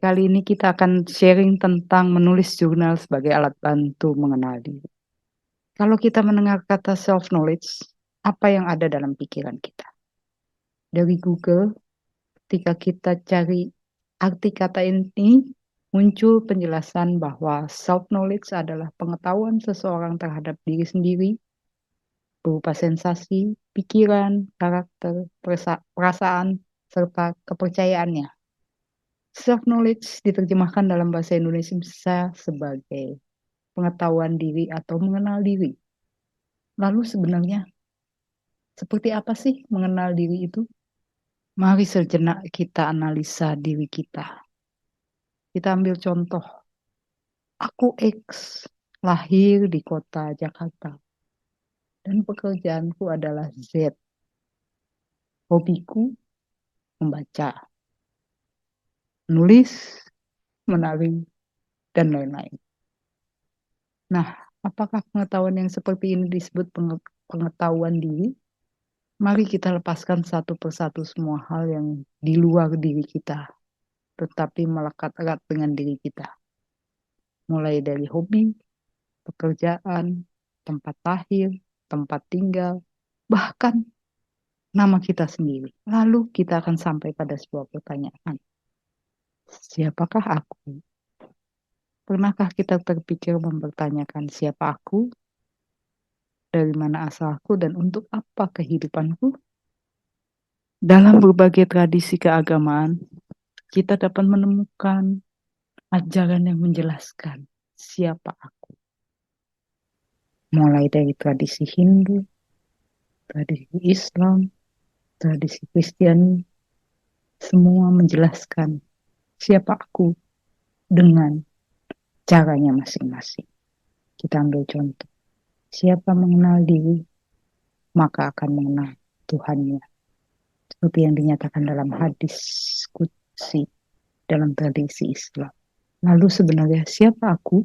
Kali ini kita akan sharing tentang menulis jurnal sebagai alat bantu mengenal diri. Kalau kita mendengar kata self knowledge, apa yang ada dalam pikiran kita? Dari Google, ketika kita cari arti kata ini, muncul penjelasan bahwa self knowledge adalah pengetahuan seseorang terhadap diri sendiri berupa sensasi, pikiran, karakter, perasaan, serta kepercayaannya. Self-knowledge diterjemahkan dalam bahasa Indonesia sebagai pengetahuan diri atau mengenal diri. Lalu sebenarnya seperti apa sih mengenal diri itu? Mari sejenak kita analisa diri kita. Kita ambil contoh, aku X, lahir di kota Jakarta, dan pekerjaanku adalah Z. Hobiku membaca, menulis, menari, dan lain-lain. Nah, apakah pengetahuan yang seperti ini disebut pengetahuan diri? Mari kita lepaskan satu persatu semua hal yang di luar diri kita, tetapi melekat erat dengan diri kita. Mulai dari hobi, pekerjaan, tempat lahir, tempat tinggal, bahkan nama kita sendiri. Lalu kita akan sampai pada sebuah pertanyaan. Siapakah aku? Pernahkah kita terpikir mempertanyakan siapa aku, dari mana asalku, dan untuk apa kehidupanku? Dalam berbagai tradisi keagamaan, kita dapat menemukan ajaran yang menjelaskan siapa aku. Mulai dari tradisi Hindu, tradisi Islam, tradisi Kristiani, semua menjelaskan siapa aku dengan caranya masing-masing. Kita ambil contoh. Siapa mengenal diri, maka akan mengenal Tuhannya. Seperti yang dinyatakan dalam hadis qudsi dalam tradisi Islam. Lalu sebenarnya siapa aku?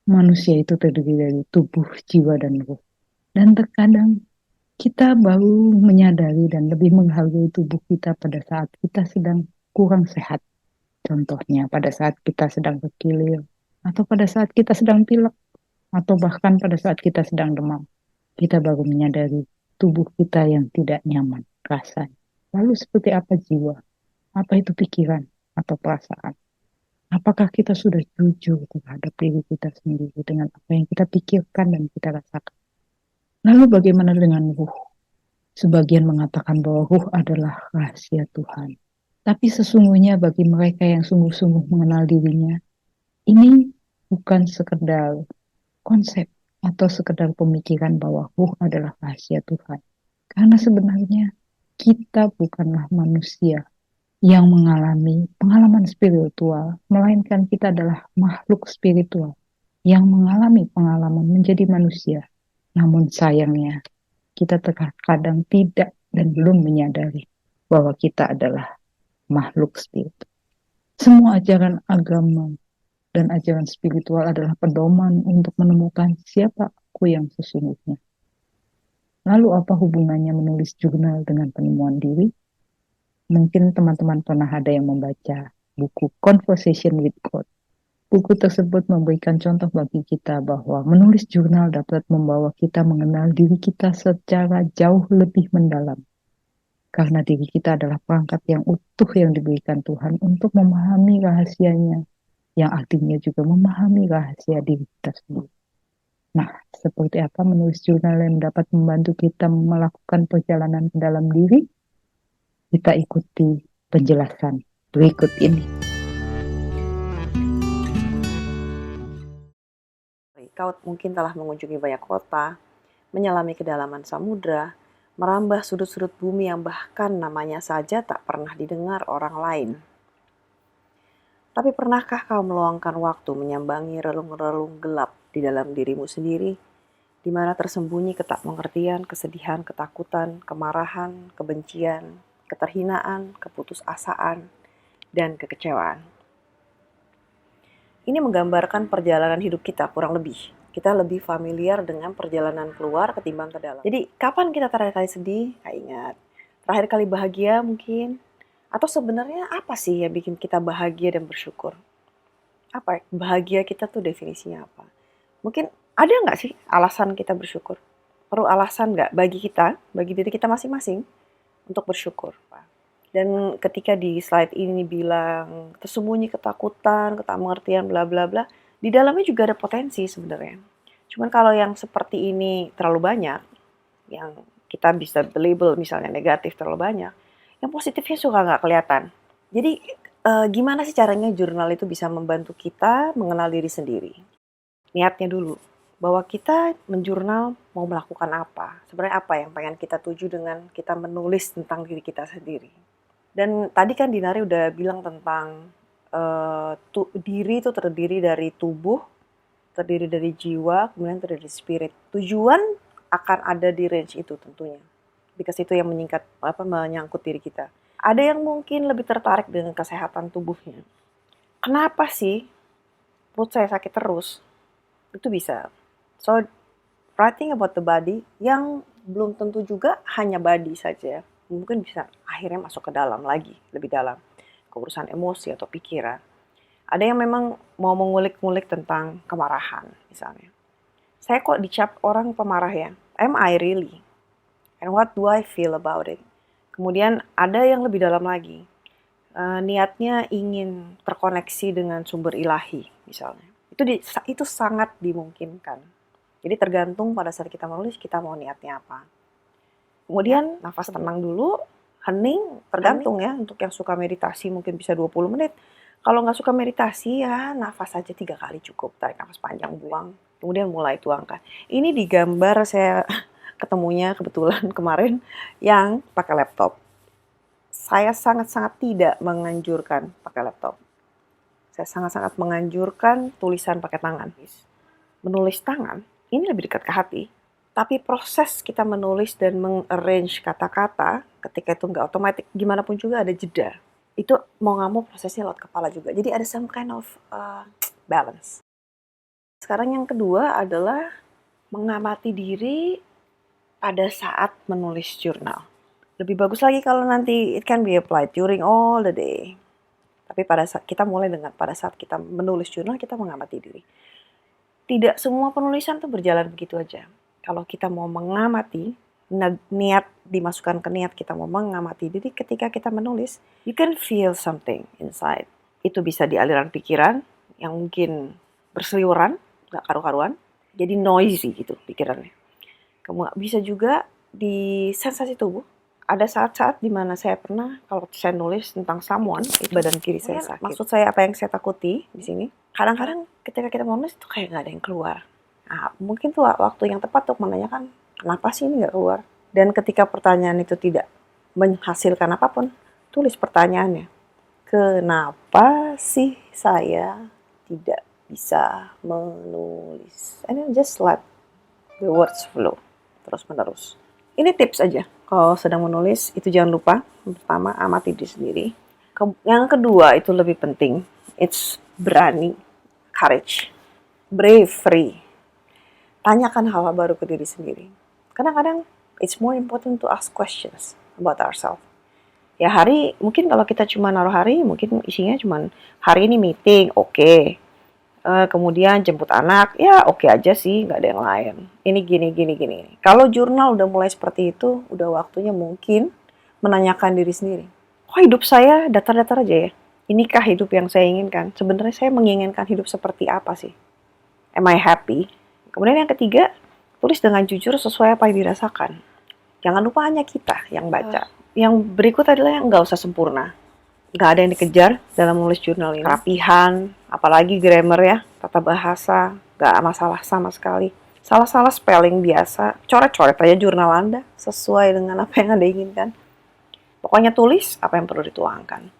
Manusia itu terdiri dari tubuh, jiwa, dan ruh. Dan terkadang kita baru menyadari dan lebih menghargai tubuh kita pada saat kita sedang kurang sehat. Contohnya pada saat kita sedang berkilir, atau pada saat kita sedang pilek, atau bahkan pada saat kita sedang demam. Kita baru menyadari tubuh kita yang tidak nyaman rasanya. Lalu seperti apa jiwa? Apa itu pikiran atau perasaan? Apakah kita sudah jujur terhadap diri kita sendiri dengan apa yang kita pikirkan dan kita rasakan? Lalu bagaimana dengan ruh? Sebagian mengatakan bahwa ruh adalah rahasia Tuhan. Tapi sesungguhnya bagi mereka yang sungguh-sungguh mengenal dirinya, ini bukan sekedar konsep atau sekedar pemikiran bahwa ruh adalah rahasia Tuhan. Karena sebenarnya kita bukanlah manusia yang mengalami pengalaman spiritual, melainkan kita adalah makhluk spiritual yang mengalami pengalaman menjadi manusia. Namun sayangnya, kita terkadang tidak dan belum menyadari bahwa kita adalah makhluk spiritual. Semua ajaran agama dan ajaran spiritual adalah pedoman untuk menemukan siapa aku yang sesungguhnya. Lalu apa hubungannya menulis jurnal dengan penemuan diri? Mungkin teman-teman pernah ada yang membaca buku Conversation with God. Buku tersebut memberikan contoh bagi kita bahwa menulis jurnal dapat membawa kita mengenal diri kita secara jauh lebih mendalam. Karena diri kita adalah perangkat yang utuh yang diberikan Tuhan untuk memahami rahasianya, yang artinya juga memahami rahasia diri kita sendiri. Nah, seperti apa menulis jurnal yang dapat membantu kita melakukan perjalanan ke dalam diri? Kita ikuti penjelasan berikut ini. Kau mungkin telah mengunjungi banyak kota, menyelami kedalaman samudra, merambah sudut-sudut bumi yang bahkan namanya saja tak pernah didengar orang lain. Tapi pernahkah kau meluangkan waktu menyambangi relung-relung gelap di dalam dirimu sendiri, di mana tersembunyi ketakmengertian, kesedihan, ketakutan, kemarahan, kebencian, keterhinaan, keputusasaan, dan kekecewaan? Ini menggambarkan perjalanan hidup kita kurang lebih. Kita lebih familiar dengan perjalanan keluar ketimbang ke dalam. Jadi, kapan kita terakhir kali sedih? Ingat. Terakhir kali bahagia mungkin? Atau sebenarnya apa sih yang bikin kita bahagia dan bersyukur? Apa ya? Bahagia kita tuh definisinya apa? Mungkin ada nggak sih alasan kita bersyukur? Perlu alasan nggak bagi kita, bagi diri kita masing-masing untuk bersyukur? Dan ketika di slide ini bilang tersembunyi ketakutan, ketidakmengertian, bla bla bla, di dalamnya juga ada potensi sebenarnya. Cuman kalau yang seperti ini terlalu banyak, yang kita bisa label misalnya negatif terlalu banyak, yang positifnya suka nggak kelihatan. Jadi gimana sih caranya jurnal itu bisa membantu kita mengenal diri sendiri? Niatnya dulu, bahwa kita menjurnal mau melakukan apa. Sebenarnya apa yang pengen kita tuju dengan kita menulis tentang diri kita sendiri. Dan tadi kan Dinari udah bilang tentang diri itu terdiri dari tubuh, terdiri dari jiwa, kemudian terdiri dari spirit. Tujuan akan ada di range itu tentunya. Because itu yang menyangkut diri kita. Ada yang mungkin lebih tertarik dengan kesehatan tubuhnya. Kenapa sih perut saya sakit terus? Itu bisa. So, writing about the body yang belum tentu juga hanya body saja. Mungkin bisa akhirnya masuk ke dalam lagi, lebih dalam. Ke urusan emosi atau pikiran. Ada yang memang mau mengulik-ngulik tentang kemarahan, misalnya. Saya kok dicap orang pemarah ya? Am I really? And what do I feel about it? Kemudian ada yang lebih dalam lagi. Niatnya ingin terkoneksi dengan sumber ilahi, misalnya. Itu sangat dimungkinkan. Jadi tergantung pada saat kita menulis, kita mau niatnya apa. Kemudian nafas tenang dulu, hening, tergantung ya. Untuk yang suka meditasi mungkin bisa 20 menit. Kalau nggak suka meditasi ya nafas aja 3 kali cukup. Tarik nafas panjang, buang. Kemudian mulai tuangkan. Ini di gambar saya ketemunya kebetulan kemarin yang pakai laptop. Saya sangat-sangat tidak menganjurkan pakai laptop. Saya sangat-sangat menganjurkan tulisan pakai tangan. Menulis tangan, ini lebih dekat ke hati. Tapi proses kita menulis dan mengarrange kata-kata, ketika itu nggak otomatis, gimana pun juga ada jeda. Itu mau nggak mau prosesnya lewat kepala juga. Jadi ada some kind of balance. Sekarang yang kedua adalah mengamati diri pada saat menulis jurnal. Lebih bagus lagi kalau nanti it can be applied during all the day. Tapi pada saat kita mulai dengan pada saat kita menulis jurnal, kita mengamati diri. Tidak semua penulisan tuh berjalan begitu aja. Kalau kita mau mengamati, niat dimasukkan ke niat kita mau mengamati diri ketika kita menulis, you can feel something inside. Itu bisa di aliran pikiran yang mungkin berseliweran, gak karu-karuan, jadi noisy gitu pikirannya. Kemudian bisa juga di sensasi tubuh. Ada saat-saat di mana saya pernah kalau saya nulis tentang someone, badan kiri saya sakit. Maksud saya apa yang saya takuti di sini. Kadang-kadang ketika kita mau nulis itu kayak nggak ada yang keluar. Nah, mungkin tuh waktu yang tepat untuk menanyakan kenapa sih ini nggak keluar. Dan ketika pertanyaan itu tidak menghasilkan apapun, tulis pertanyaannya. Kenapa sih saya tidak bisa menulis? And then just let the words flow terus-menerus. Ini tips aja. Kalau sedang menulis, itu jangan lupa. Pertama, amati diri sendiri. Yang kedua, itu lebih penting. It's berani. Courage. Bravery. Tanyakan hal baru ke diri sendiri. Kadang-kadang, it's more important to ask questions about ourselves. Ya mungkin kalau kita cuma naruh hari, mungkin isinya cuma hari ini meeting, oke. Kemudian jemput anak, ya oke aja sih, nggak ada yang lain. Ini gini. Kalau jurnal udah mulai seperti itu, udah waktunya mungkin menanyakan diri sendiri. Kok hidup saya datar-datar aja ya? Inikah hidup yang saya inginkan? Sebenarnya saya menginginkan hidup seperti apa sih? Am I happy? Kemudian yang ketiga, tulis dengan jujur sesuai apa yang dirasakan. Jangan lupa hanya kita yang baca. Yang berikut adalah yang nggak usah sempurna. Nggak ada yang dikejar dalam menulis jurnal ini. Kerapihan, apalagi grammar ya, tata bahasa, nggak masalah sama sekali. Salah-salah spelling biasa, coret-coret aja jurnal Anda sesuai dengan apa yang Anda inginkan. Pokoknya tulis apa yang perlu dituangkan.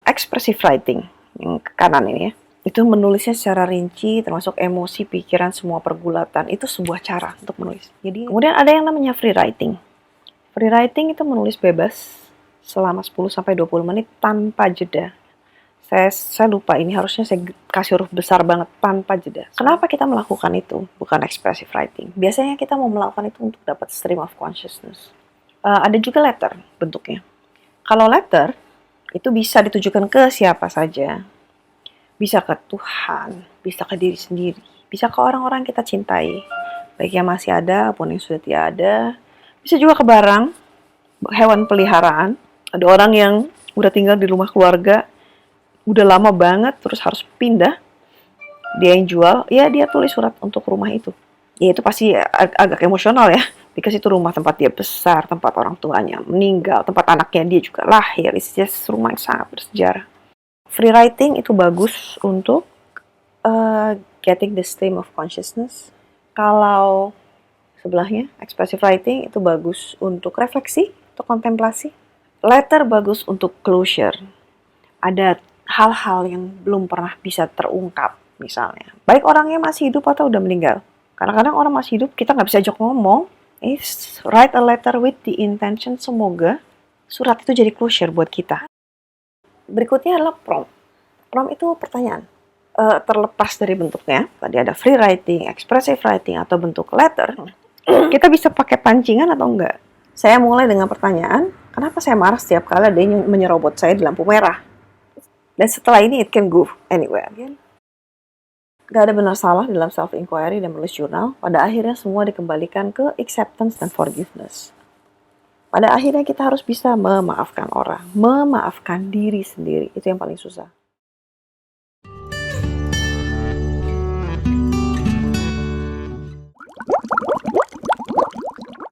Expressive writing, yang ke kanan ini ya, itu menulisnya secara rinci, termasuk emosi, pikiran, semua pergulatan. Itu sebuah cara untuk menulis. Jadi, kemudian ada yang namanya free writing. Free writing itu menulis bebas, selama 10-20 menit tanpa jeda. Saya lupa ini harusnya saya kasih huruf besar banget tanpa jeda. Kenapa kita melakukan itu? Bukan expressive writing. Biasanya kita mau melakukan itu untuk dapat stream of consciousness. Ada juga letter bentuknya. Kalau letter, itu bisa ditujukan ke siapa saja. Bisa ke Tuhan, bisa ke diri sendiri, bisa ke orang-orang kita cintai. Baik yang masih ada maupun yang sudah tidak ada. Bisa juga ke barang, hewan peliharaan. Ada orang yang udah tinggal di rumah keluarga, udah lama banget, terus harus pindah. Dia yang jual, ya dia tulis surat untuk rumah itu. Ya itu pasti agak emosional ya. Because itu rumah tempat dia besar, tempat orang tuanya meninggal, tempat anaknya dia juga lahir. It's just rumah yang sangat bersejarah. Free writing itu bagus untuk getting the stream of consciousness. Kalau sebelahnya, expressive writing itu bagus untuk refleksi, untuk kontemplasi. Letter bagus untuk closure. Ada hal-hal yang belum pernah bisa terungkap, misalnya. Baik orangnya masih hidup atau udah meninggal. Kadang-kadang orang masih hidup, kita nggak bisa ajak ngomong. Write a letter with the intention, semoga surat itu jadi closure buat kita. Berikutnya adalah prompt. Prompt itu pertanyaan. Terlepas dari bentuknya, tadi ada free writing, expressive writing, atau bentuk letter, kita bisa pakai pancingan atau enggak. Saya mulai dengan pertanyaan, kenapa saya marah setiap kali ada yang menyerobot saya di lampu merah? Dan setelah ini, it can go anywhere. Gak ada benar salah dalam self-inquiry dan menulis jurnal. Pada akhirnya semua dikembalikan ke acceptance dan forgiveness. Pada akhirnya kita harus bisa memaafkan orang, memaafkan diri sendiri. Itu yang paling susah.